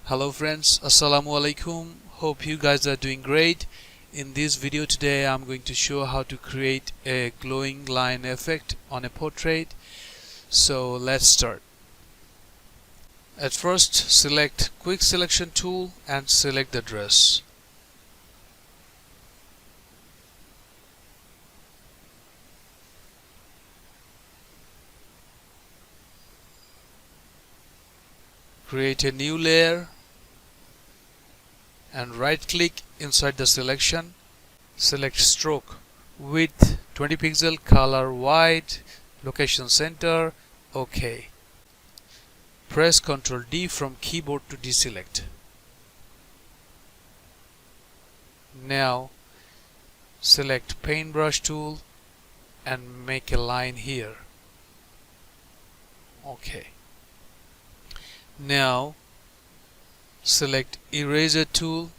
Hello friends, Assalamu alaikum. Hope you guys are doing great. In this video today I'm going to show how to create a glowing line effect on a portrait. So let's start. At first select quick selection tool and select the dress. Create a new layer and right click inside the selection. Select stroke, width 20 pixel, color white, location center, OK. Press Ctrl D from keyboard to deselect. Now select paintbrush tool and make a line here. OK. Now select eraser tool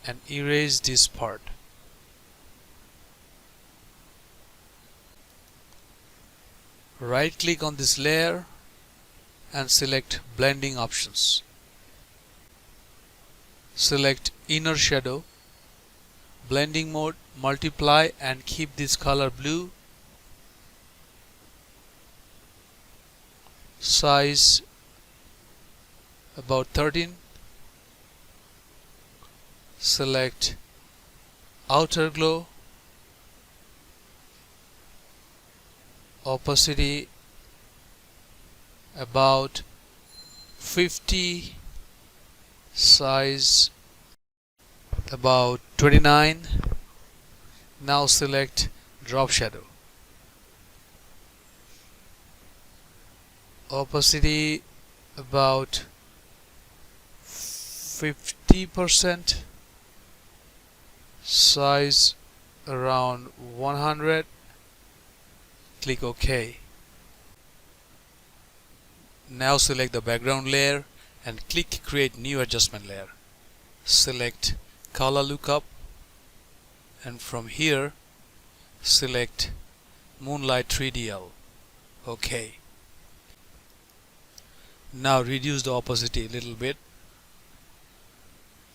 and erase this part. Right click on this layer and select blending options. Select inner shadow, blending mode, multiply and keep this color blue. Size about 13. Select outer glow, opacity about 50, size about 29. Now select drop shadow, opacity about 50%, size around 100. Click OK. Now select the background layer and click create new adjustment layer. Select color lookup and from here select moonlight 3DL. OK. Now reduce the opacity a little bit.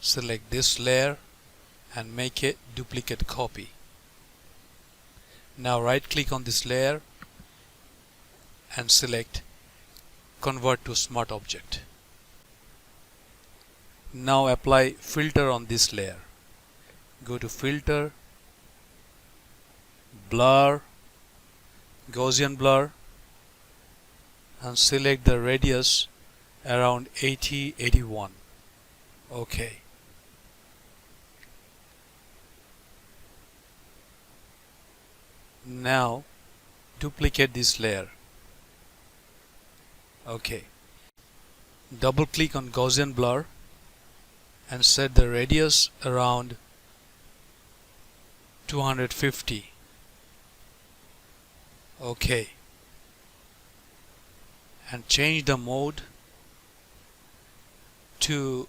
Select this layer and make a duplicate copy. Now right click on this layer and select convert to smart object. Now apply filter on this layer. Go to filter, blur, Gaussian blur and select the radius around 80-81. OK. Now duplicate this layer. OK. Double click on Gaussian blur and set the radius around 250. OK. And change the mode to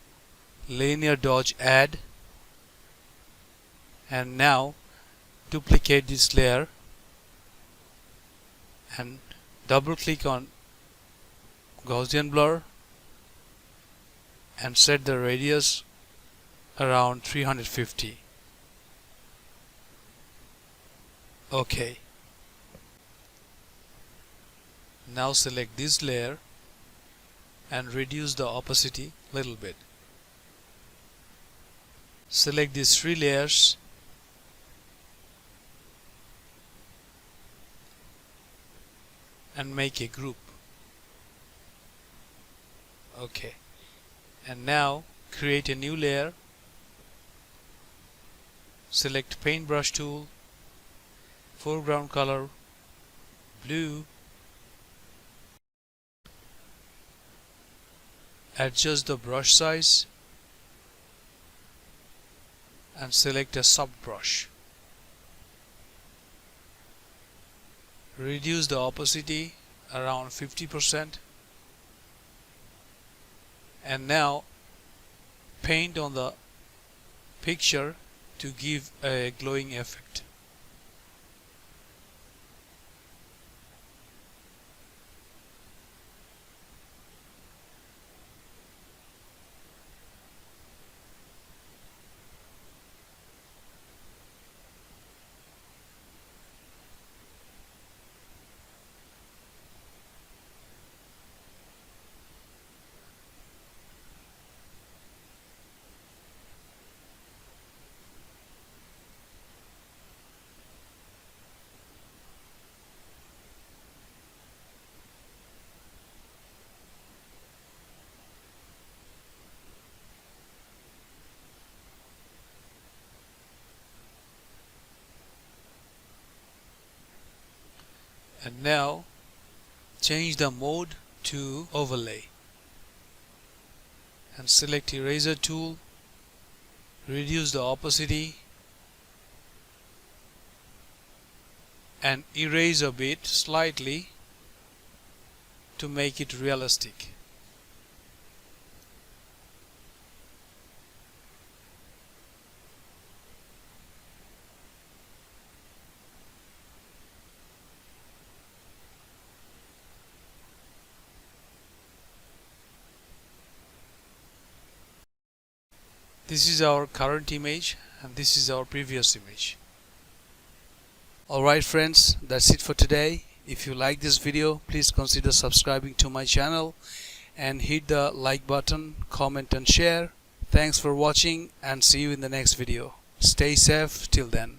linear dodge add. And now duplicate this layer and double click on Gaussian blur and set the radius around 350. OK. Now select this layer and reduce the opacity a little bit. Select these three layers and make a group. OK. And now create a new layer. Select paintbrush tool, foreground color blue. Adjust the brush size and select a soft brush. Reduce the opacity around 50% and now paint on the picture to give a glowing effect. And now change the mode to overlay and select eraser tool, reduce the opacity and erase a bit slightly to make it realistic. This is our current image and this is our previous image. Alright friends, that's it for today. If you like this video, please consider subscribing to my channel and hit the like button, comment and share. Thanks for watching and see you in the next video. Stay safe till then.